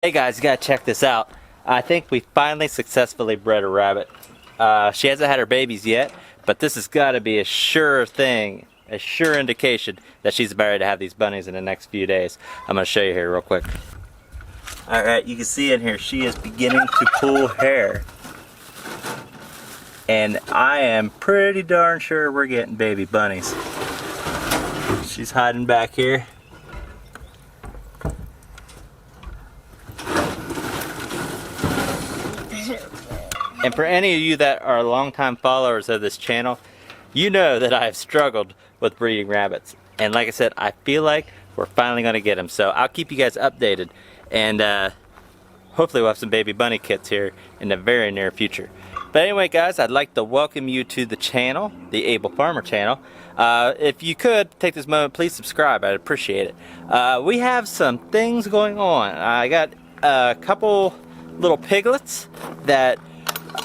Hey guys, you gotta check this out. I think we finally successfully bred a rabbit. She hasn't had her babies yet, but this has got to be a sure thing, a sure indication that she's about to have these bunnies in the next few days. I'm gonna show you here real quick. Alright, you can see in here she is beginning to pull hair. And I am pretty darn sure we're getting baby bunnies. She's hiding back here. And for any of you that are longtime followers of this channel, you know that I have struggled with breeding rabbits. And like I said, I feel like we're finally going to get them. So I'll keep you guys updated. And hopefully we'll have some baby bunny kits here in the very near future. But anyway guys, I'd like to welcome you to the channel, the Able Farmer channel. If you could, take this moment, please subscribe. I'd appreciate it. We have some things going on. I got a couple little piglets that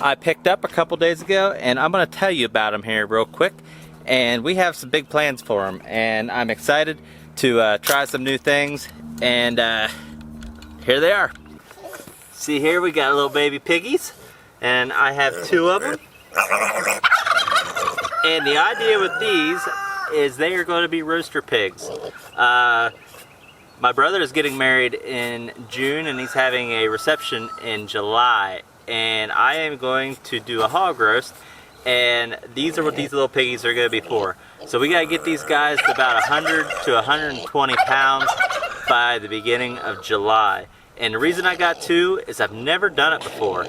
I picked up a couple days ago, and I'm going to tell you about them here real quick. And we have some big plans for them, and I'm excited to try some new things. And here they are. See here, we got little baby piggies, and I have two of them. And the idea with these is they are going to be rooster pigs. My brother is getting married in June, and he's having a reception in July. And I am going to do a hog roast, and these are what these little piggies are going to be for. So we got to get these guys to about 100 to 120 pounds by the beginning of July. And the reason I got two is I've never done it before.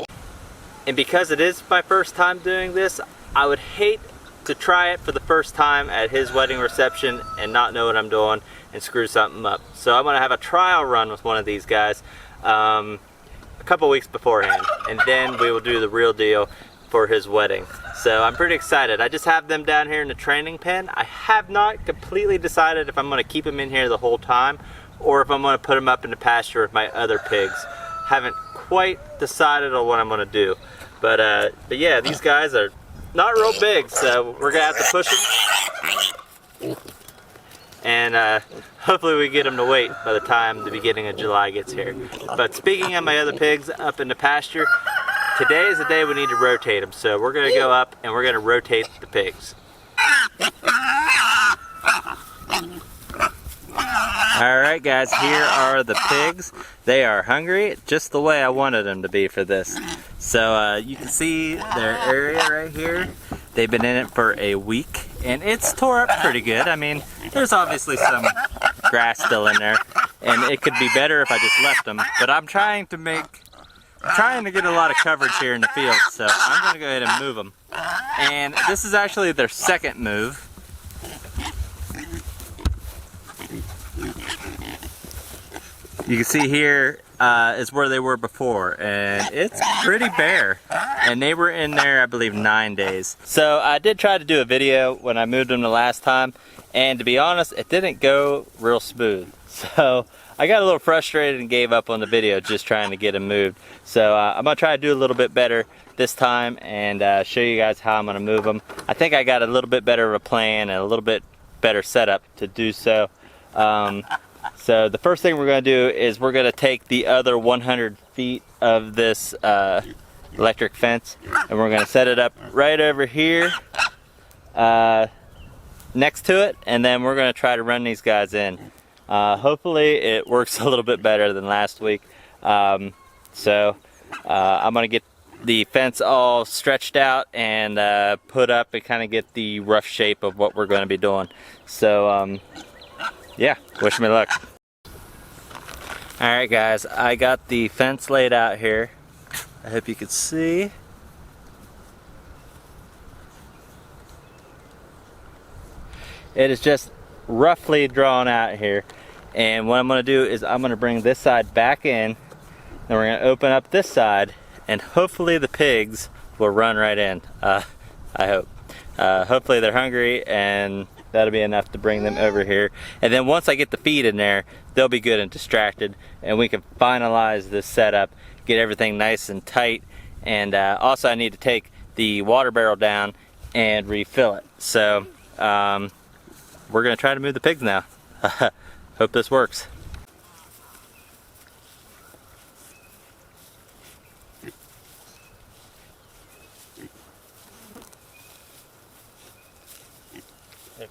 And because it is my first time doing this, I would hate to try it for the first time at his wedding reception and not know what I'm doing and screw something up. So I'm going to have a trial run with one of these guys a couple weeks beforehand, and then we will do the real deal for his wedding. So I'm pretty excited. I just have them down here in the training pen. I have not completely decided if I'm going to keep them in here the whole time or if I'm going to put them up in the pasture with my other pigs. Haven't quite decided on what I'm going to do. But yeah, these guys are not real big, so we're going to have to push them. And hopefully we get them to wait by the time the beginning of July gets here. But speaking of my other pigs up in the pasture, today is the day we need to rotate them. So we're going to go up and we're going to rotate the pigs. Alright guys, here are the pigs. They are hungry, just the way I wanted them to be for this. So you can see their area right here. They've been in it for a week, and it's tore up pretty good. I mean, there's obviously some grass still in there, and it could be better if I just left them. But I'm trying to get a lot of coverage here in the field, so I'm going to go ahead and move them. And this is actually their second move. You can see here is where they were before, and it's pretty bare. And they were in there, I believe, 9 days. So I did try to do a video when I moved them the last time, and to be honest, it didn't go real smooth. So I got a little frustrated and gave up on the video just trying to get them moved. So I'm going to try to do a little bit better this time and show you guys how I'm going to move them. I think I got a little bit better of a plan and a little bit better setup to do so. So the first thing we're going to do is we're going to take the other 100 feet of this electric fence, and we're going to set it up right over here next to it, and then we're going to try to run these guys in. Hopefully it works a little bit better than last week. I'm going to get the fence all stretched out and put up and kind of get the rough shape of what we're going to be doing. So yeah, wish me luck. Alright guys, I got the fence laid out here. I hope you can see. It is just roughly drawn out here. And what I'm going to do is I'm going to bring this side back in. Then we're going to open up this side, and hopefully the pigs will run right in. I hope. Hopefully they're hungry, and that'll be enough to bring them over here. And then once I get the feed in there, they'll be good and distracted, and we can finalize this setup, get everything nice and tight. And also I need to take the water barrel down and refill it. So we're going to try to move the pigs now. Hope this works.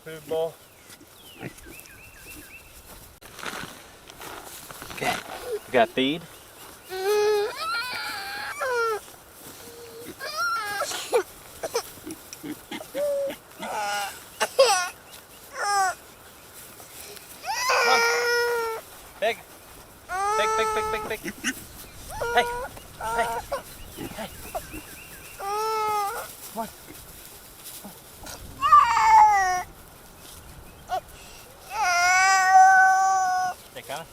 food bowl. Okay, we got feed. Pig. Pig, pig, pig, pig, pig. Hey, hey, hey. Come on. They coming?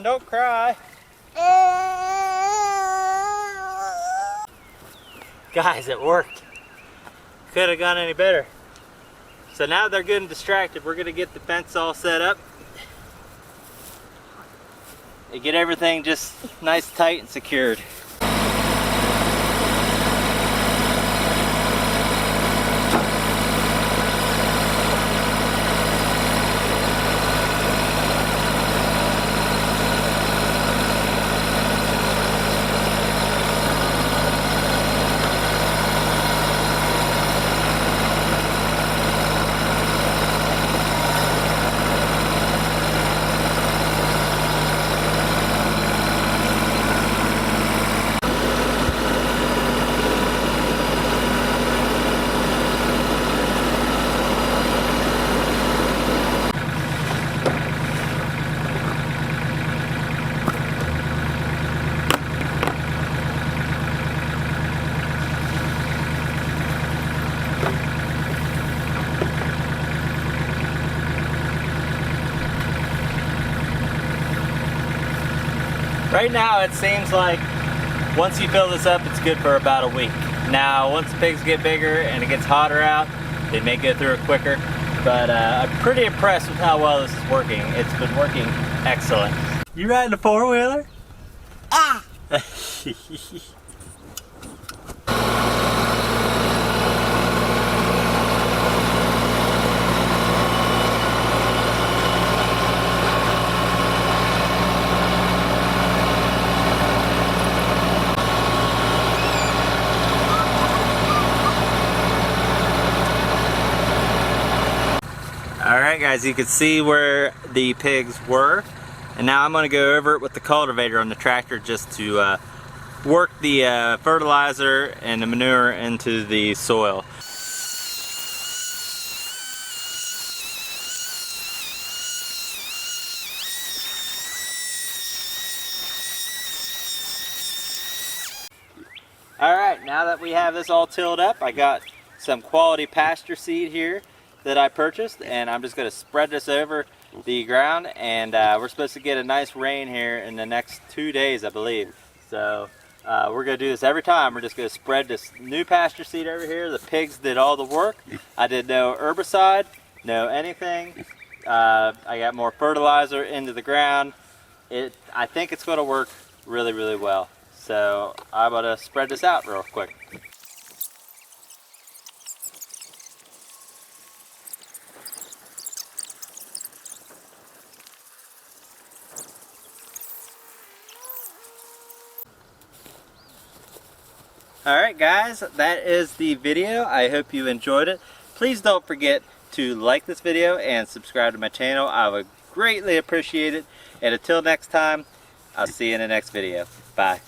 Don't cry. Guys, it worked. Could have gone any better. So now they're getting distracted. We're going to get the fence all set up. And get everything just nice, tight, and secured. Right now it seems like once you fill this up, it's good for about a week. Now once the pigs get bigger and it gets hotter out, they may go through it quicker, but I'm pretty impressed with how well this is working. It's been working excellent. You riding a four-wheeler? Ah! Alright guys, you can see where the pigs were, and now I'm going to go over it with the cultivator on the tractor just to work the fertilizer and the manure into the soil. Alright, now that we have this all tilled up, I got some quality pasture seed here that I purchased, and I'm just going to spread this over the ground, and we're supposed to get a nice rain here in the next 2 days, I believe. So we're going to do this every time. We're just going to spread this new pasture seed over here. The pigs did all the work. I did no herbicide, no anything. I got more fertilizer into the ground. I think it's going to work really, really well. So I'm going to spread this out real quick. Alright guys, that is the video. I hope you enjoyed it. Please don't forget to like this video and subscribe to my channel. I would greatly appreciate it. And until next time, I'll see you in the next video. Bye.